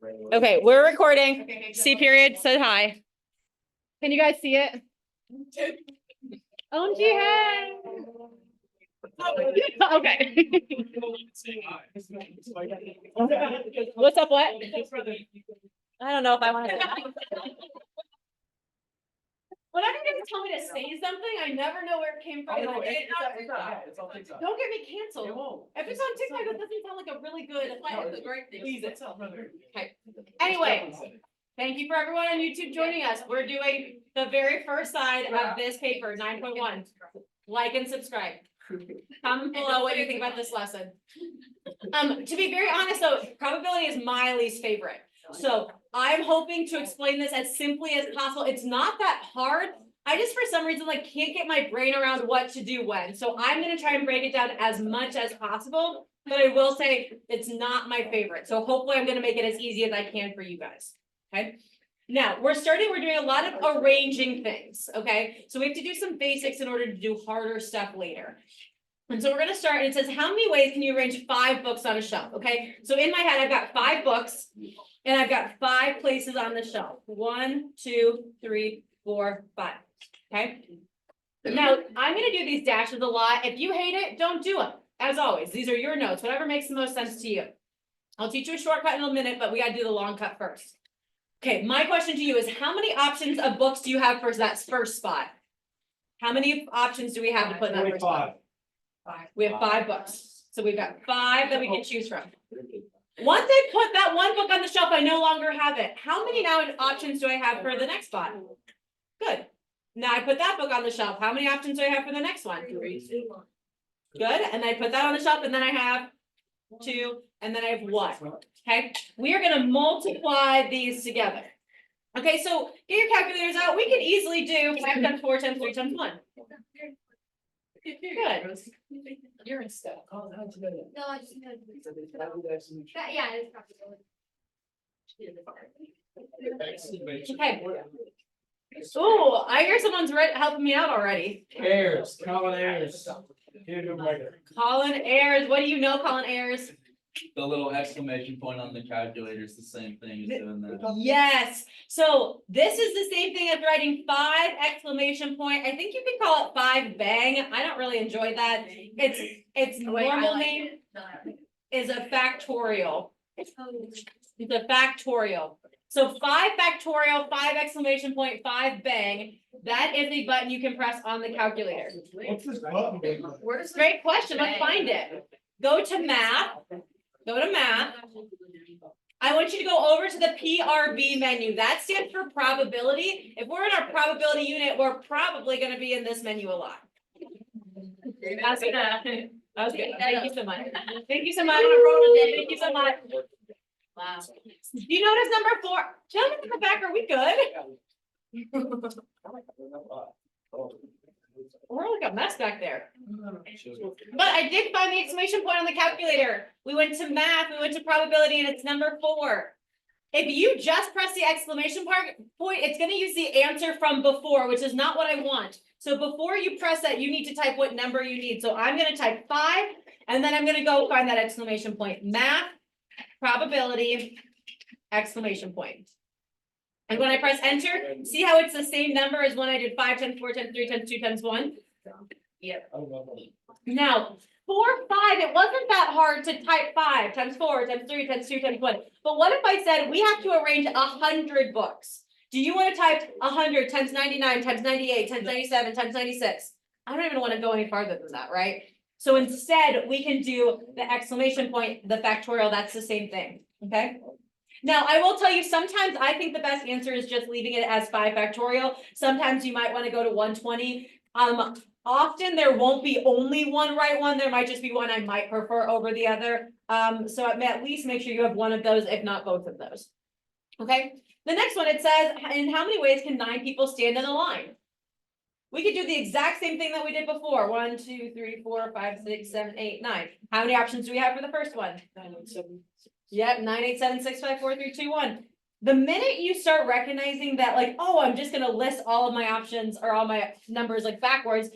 Okay, we're recording. Okay, C period said hi. Can you guys see it? OMG, hey. Okay. What's up, what? I don't know if I want to. Whenever you guys tell me to say something, I never know where it came from. Don't get me canceled. If it's on TikTok, it doesn't sound like a really good. Please it. Okay. Anyway, thank you for everyone on YouTube joining us. We're doing the very first side of this paper, 9.1. Like and subscribe. Comment below what you think about this lesson. To be very honest though, probability is my least favorite. So I'm hoping to explain this as simply as possible. It's not that hard. I just, for some reason, like can't get my brain around what to do when. So I'm going to try and break it down as much as possible, but I will say it's not my favorite. So hopefully I'm going to make it as easy as I can for you guys. Okay. Now we're doing a lot of arranging things. Okay. So we have to do some basics in order to do harder stuff later. And so we're going to start, and it says, how many ways can you arrange 5 books on a shelf? Okay, so in my head, I've got 5 books, and I've got 5 places on the shelf. 1, 2, 3, 4, 5. Okay. Now, I'm going to do these dashes a lot. If you hate it, don't do them. As always, these are your notes, whatever makes the most sense to you. I'll teach you a shortcut in a minute, but we got to do the long cut first. Okay, my question to you is, how many options of books do you have for that first spot? How many options do we have to put in that first spot? 5. We have 5 books. So we've got 5 that we can choose from. Once I put that one book on the shelf, I no longer have it. How many now options do I have for the next spot? Good. Now I put that book on the shelf. How many options do I have for the next one? 3. Good. And I put that on the shelf, and then I have 2, and then I have 1. Okay. We are going to multiply these together. Okay. So get your calculators out. We can easily do 5 times 4 times 3 times 1. Good. You're in stuff. No, I just know. Yeah, it's probably. Okay. Oh, I hear someone's helping me out already. Ayers, Colin Ayers. Colin Ayers, what do you know, Colin Ayers? The little exclamation point on the calculator is the same thing as doing that. Yes. So this is the same thing as writing 5 exclamation point. I think you can call it 5 bang. I don't really enjoy that. Its normal name is a factorial. It's a factorial. So 5 factorial, 5 exclamation point, 5 bang. That is a button you can press on the calculator. What's this button? Great question. Let's find it. Go to math. Go to math. I want you to go over to the PRB menu. That stands for probability. If we're in our probability unit, we're probably going to be in this menu a lot. That was good. Thank you so much. Thank you so much. Thank you so much. Wow. Do you notice number 4? Gentlemen in the back, are we good? We're like a mess back there. But I did find the exclamation point on the calculator. We went to math, we went to probability, and it's number 4. If you just press the exclamation point, it's going to use the answer from before, which is not what I want. So before you press that, you need to type what number you need. So I'm going to type 5, and then I'm going to go find that exclamation point. Math, probability, exclamation point. And when I press enter, see how it's the same number as when I did 5 times 4 times 3 times 2 times 1? Yep. Now, 4, 5, it wasn't that hard to type 5 times 4 times 3 times 2 times 1. But what if I said we have to arrange 100 books? Do you want to type 100 times 99 times 98 times 97 times 96? I don't even want to go any farther than that, right? So instead, we can do the exclamation point, the factorial, that's the same thing, okay? Now, I will tell you, sometimes I think the best answer is just leaving it as 5 factorial. Sometimes you might want to go to 120. Often there won't be only one right one. There might just be one I might prefer over the other. So at least make sure you have one of those, if not both of those. Okay. The next one, it says, in how many ways can 9 people stand in a line? We could do the exact same thing that we did before. 1, 2, 3, 4, 5, 6, 7, 8, 9. How many options do we have for the first one? 9, 7. Yep, 9, 8, 7, 6, 5, 4, 3, 2, 1. The minute you start recognizing that, like, oh, I'm just going to list all of my options or all my numbers like backwards,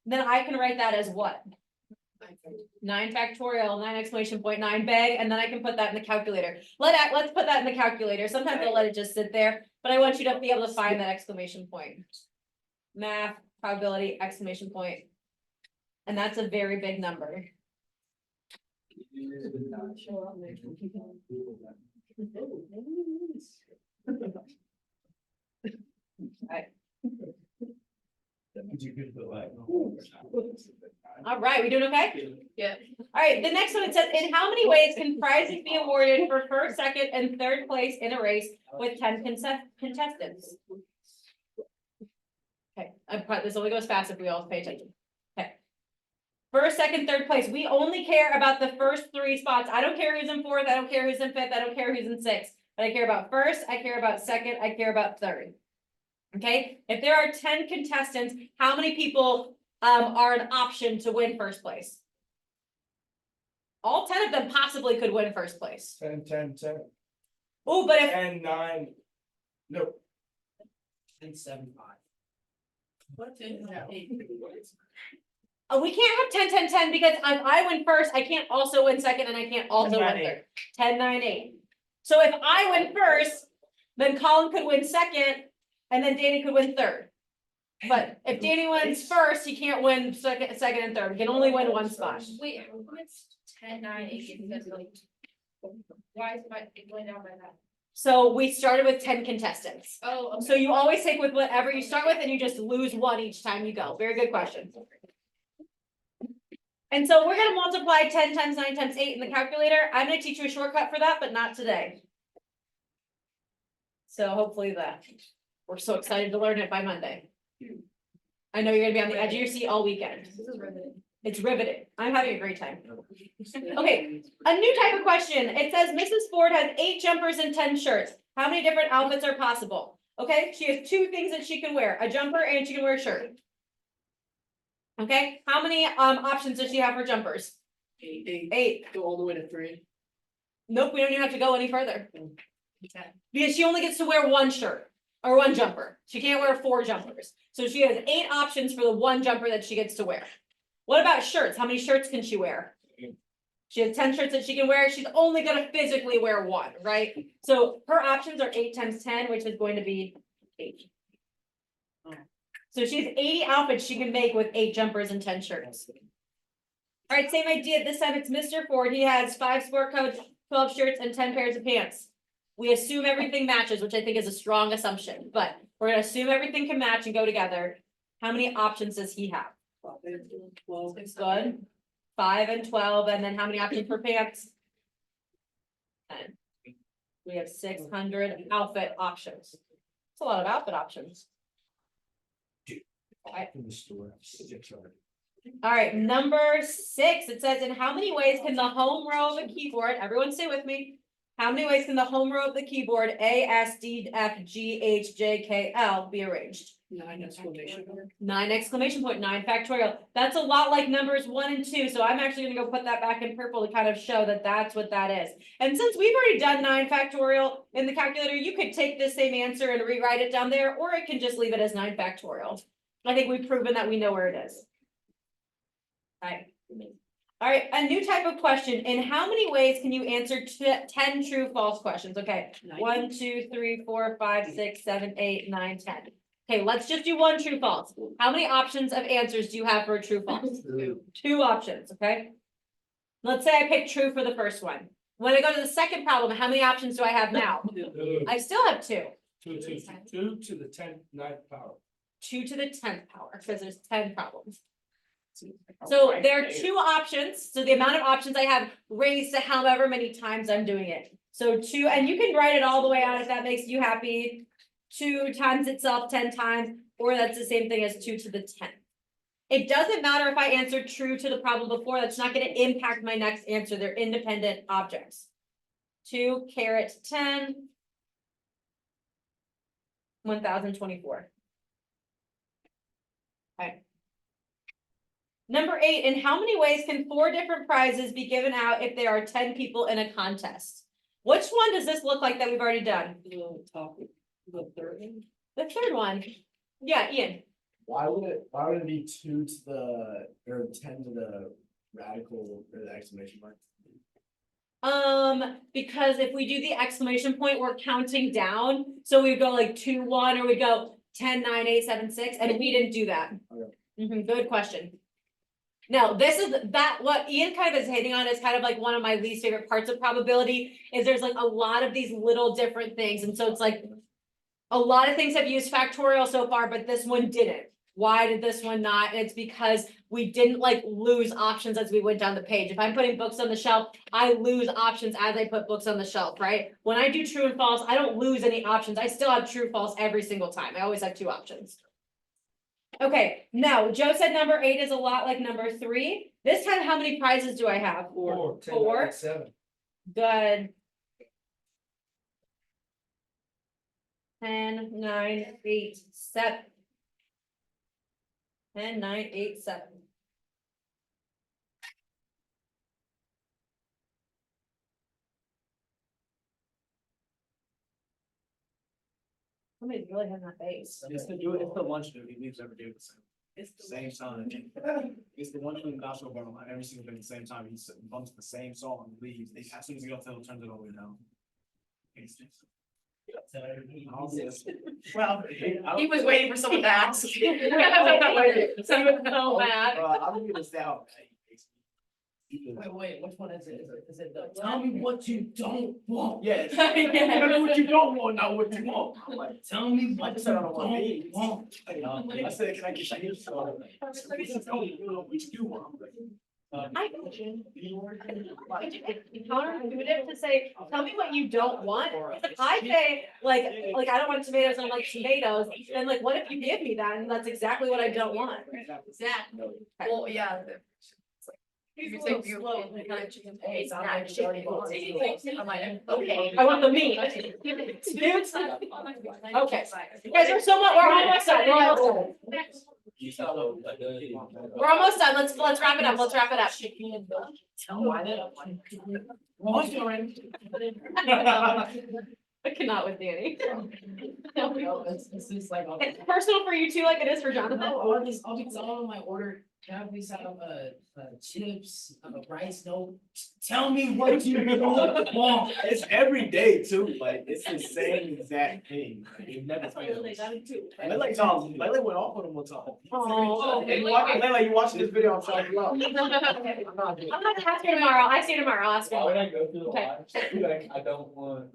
then I can write that as what? 9 factorial, 9 exclamation point, 9 bag, and then I can put that in the calculator. Let's put that in the calculator. Sometimes I'll let it just sit there, but I want you to be able to find that exclamation point. Math, probability, exclamation point. And that's a very big number. All right, we doing okay? Yeah. All right, the next one, it says, in how many ways can prizes be awarded for first, second, and third place in a race with 10 contestants? Okay, this only goes fast if we all pay attention. Okay. First, second, third place, we only care about the first 3 spots. I don't care who's in 4th, I don't care who's in 5th, I don't care who's in 6th. But I care about first, I care about second, I care about third. Okay, if there are 10 contestants, how many people are an option to win first place? All 10 of them possibly could win first place. 10. Oh, but if 10, 9. No. 10, 7, 5. we can't have 10, 10, 10 because if I win first, I can't also win second and I can't also 10, 9, win third. 10, 9, 8. So if I win first, then Colin could win second and then Danny could win third. But if Danny wins first, he can't win second, and third. He can only win one spot. Wait, what's 10, 9, 8, why is my going down by that? So we started with 10 contestants. Oh, okay. So you always take with whatever you start with and you just lose one each time you go. Very good question. And so we're gonna multiply 10 times 9 times 8 in the calculator. I'm gonna teach you a shortcut for that, but not today. So hopefully we're so excited to learn it by Monday. I know you're gonna be on the edge of your seat all weekend. This is riveting. It's riveting. I'm having a great time. Okay, a new type of question. It says Mrs. Ford has 8 jumpers and 10 shirts. How many different outfits are possible? Okay, she has 2 things that she can wear, a jumper and she can wear a shirt. Okay, how many options does she have for jumpers? 8. Go all the way to 3. Nope, we don't even have to go any further. Because she only gets to wear 1 shirt or 1 jumper. She can't wear 4 jumpers. So she has 8 options for the 1 jumper that she gets to wear. What about shirts? How many shirts can she wear? She has 10 shirts that she can wear. She's only gonna physically wear 1, right? So her options are 8 times 10, which is going to be 8. So she has 80 outfits she can make with 8 jumpers and 10 shirts. All right, same idea. This time it's Mr. Ford. He has 5 sport coats, 12 shirts, and 10 pairs of pants. We assume everything matches, which I think is a strong assumption, but we're gonna assume everything can match and go together. How many options does he have? 12. Good. 5 and 12, and then how many options for pants? 10. We have 600 outfit options. It's a lot of outfit options. All right, number 6, it says, in how many ways can the home row of a keyboard, everyone stay with me. How many ways can the home row of the keyboard A, S, D, F, G, H, J, K, L be arranged? 9 exclamation mark. 9 exclamation point, 9 factorial. That's a lot like numbers 1 and 2. So I'm actually gonna go put that back in purple to kind of show that that's what that is. And since we've already done 9 factorial in the calculator, you could take this same answer and rewrite it down there, or it can just leave it as 9 factorial. I think we've proven that we know where it is. All right. All right, a new type of question. In how many ways can you answer 10 true false questions? Okay, 1, 2, 3, 4, 5, 6, 7, 8, 9, 10. Okay, let's just do 1 true false. How many options of answers do you have for a true false? 2 options, okay? Let's say I pick true for the first one. When I go to the second problem, how many options do I have now? I still have 2. 2 to the 10th, 9th power. 2 to the 10th power, because there's 10 problems. So there are 2 options, so the amount of options I have raised to however many times I'm doing it. So 2, and you can write it all the way out if that makes you happy. 2 times itself 10 times, or that's the same thing as 2 to the 10th. It doesn't matter if I answered true to the problem before, that's not going to impact my next answer. They're independent objects. 2 caret 10, 1024. Okay. Number 8, in how many ways can 4 different prizes be given out if there are 10 people in a contest? Which one does this look like that we've already done? The third one. The third one. Yeah, Ian. Why would it be 2 to the, or 10 to the radical or the exclamation mark? Because if we do the exclamation point, we're counting down, so we go like 2, 1, or we go 10, 9, 8, 7, 6, and we didn't do that. Okay. Good question. Now, this is that, what Ian kind of is hitting on is kind of like one of my least favorite parts of probability, is there's like a lot of these little different things, and so it's like a lot of things have used factorial so far, but this one didn't. Why did this one not? And it's because we didn't like lose options as we went down the page. If I'm putting books on the shelf, I lose options as I put books on the shelf, right? When I do true and false, I don't lose any options. I still have true, false every single time. I always have 2 options. Okay, now Joe said number 8 is a lot like number 3. This time, how many prizes do I have? 4, 10, 4. 9, 7. Good. 10, 9, 8, 7. 10, 9, 8, 7. Somebody's really having that face. It's the lunch dude, he leaves every day at the same time. It's the one thing gospel bar every single day at the same time, he bumps the same song and leaves, as soon as he gets there, he turns it all the way down. Well, He was waiting for someone to ask. Someone so bad. I'm gonna stay out. Wait, which one is it? Is it the? Tell me what you don't want. Yeah. Yeah. Tell me what you don't want, not what you want. I'm like, Tell me I what just you said I don't want don't to want. I said, can I get you? Tell me what you do want. I counterintuitive to say, tell me what you don't want. I say, like I don't want tomatoes, I don't like tomatoes, and like, what if you give me that, and that's exactly what I don't want. Exactly. Well, yeah. You say you kind of chicken eggs on there, chicken. I'm like, okay. I want the meat. Okay. You guys are somewhat, we're almost done, we're almost done, let's wrap it up, I cannot with Danny. This is like. It's personal for you too, like it is for Jonathan. I'll be telling my order, can I please have chips, rice, no, tell me what you don't want. It's every day too, like, it's the same exact thing. You never fails. Lele went off on him one time. Oh. And Lele, you watching this video, I'm trying to I'm not asking tomorrow, I see you tomorrow, I'll ask you. Why would I go through the Okay. line? Like, I don't want.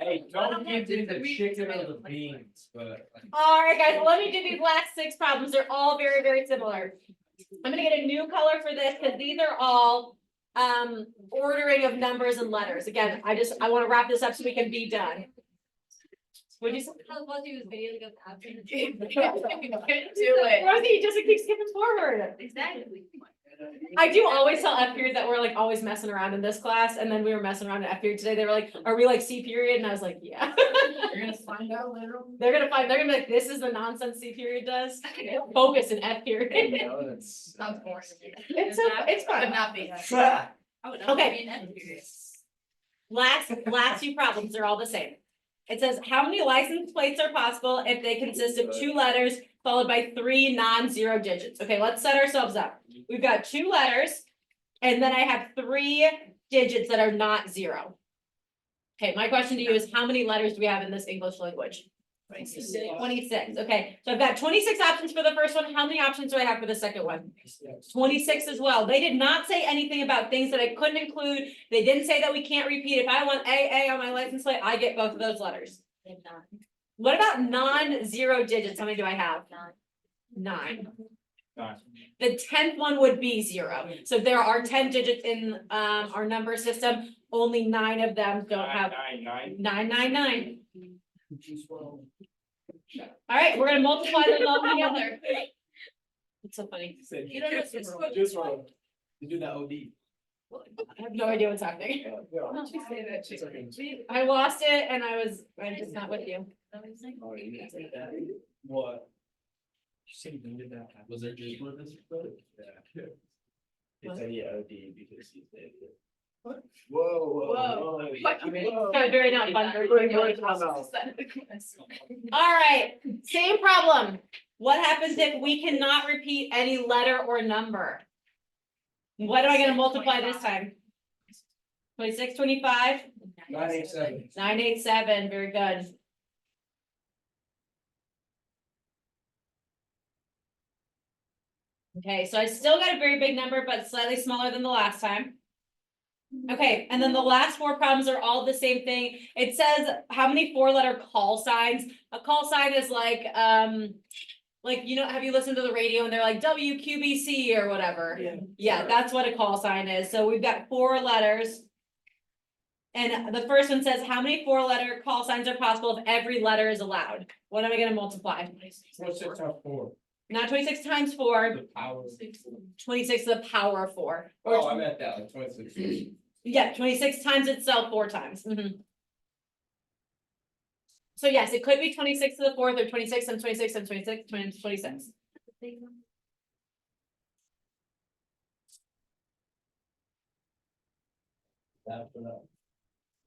Hey, don't give me the chicken or the beans, but. Alright, guys, let me do these last 6 problems. They're all very, very similar. I'm gonna get a new color for this because these are all ordering of numbers and letters. Again, I want to wrap this up so we can be done. What'd you say? How about you video goes after the Do it. Rosie, you just keep skipping forward. Exactly. I do always tell F period that we're like always messing around in this class, and then we were messing around in F period today. They were like, "Are we like C period?" And I was like, "Yeah." You're gonna find out later on. They're gonna be like, "This is the nonsense C period does." Focus in F period. Sounds boring. It's fun. But not me. Okay. Last 2 problems are all the same. It says, how many license plates are possible if they consist of 2 letters followed by 3 non-zero digits? Okay, let's set ourselves up. We've got 2 letters, and then I have 3 digits that are not 0. Okay, my question to you is, how many letters do we have in this English language? 26. Okay, so I've got 26 options for the first one. How many options do I have for the second one? 26 as well. They did not say anything about things that I couldn't include. They didn't say that we can't repeat. If I want AA on my license plate, I get both of those letters. What about non-zero digits? How many do I have? 9. The 10th one would be 0. So there are 10 digits in our number system. Only 9 of them don't have 999. All right, we're gonna multiply them all together. It's so funny. You don't know, it's what- Just wrong. You do that OD. I have no idea what's happening. Why don't you say that, chicken? I lost it and I'm just not with you. What? You said you did that. Was there just for this? It's a OD because he's dead. Whoa. What? I mean, Kind of very not fun. All right, same problem. What happens if we cannot repeat any letter or number? What am I gonna multiply this time? 26, 25, 987. 987, very good. Okay, so I still got a very big number, but slightly smaller than the last time. Okay, and then the last four problems are all the same thing. It says how many four-letter call signs? A call sign is like, you know, have you listened to the radio and they're like WQBC or whatever? Yeah, that's what a call sign is. So we've got 4 letters. And the first one says, how many 4-letter call signs are possible if every letter is allowed? What am I gonna multiply? 26 times 4. Not 26 times 4, The power. 26 to the power of 4. Oh, I meant that, like 26. Yeah, 26 times itself 4 times. Mhm. So yes, it could be 26 to the 4th or 26 and 26 and 26, 26.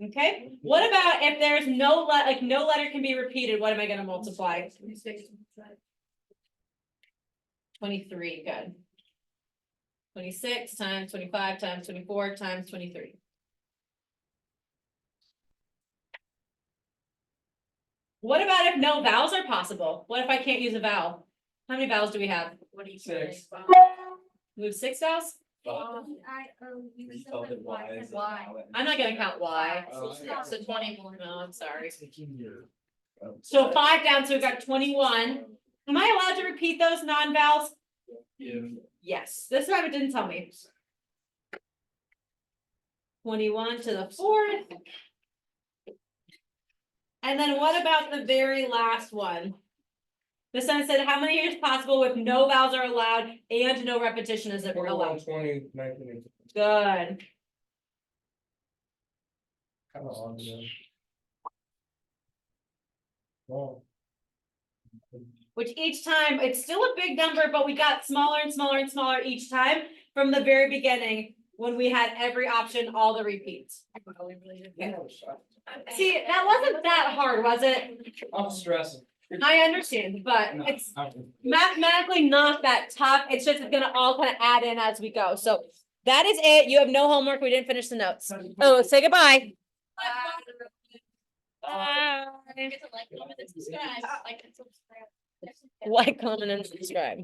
Okay, what about if there's no no letter can be repeated, what am I gonna multiply? 23, good. 26 times 25 times 24 times 23. What about if no vowels are possible? What if I can't use a vowel? How many vowels do we have? What do you Six. say? We have 6 vowels? Why? I'm not gonna count Y. So 21. No, I'm sorry. Taking your. So 5 down, so we've got 21. Am I allowed to repeat those non-vowels? Yes, this time it didn't tell me. 21 to the 4th. And then what about the very last one? This one said, how many is possible with no vowels are allowed and no repetition is allowed? 20, 19. Good. Kind of odd, yeah. Wow. Which each time, it's still a big number, but we got smaller and smaller and smaller each time from the very beginning when we had every option, all the repeats. See, that wasn't that hard, was it? I'm stressing. I understand, but No, it's I'm- mathematically not that tough. It's just gonna all kind of add in as we go. So that is it. You have no homework. We didn't finish the notes. Oh, say goodbye. Bye. Like, comment, and subscribe. Like, and subscribe. Like, comment, and subscribe.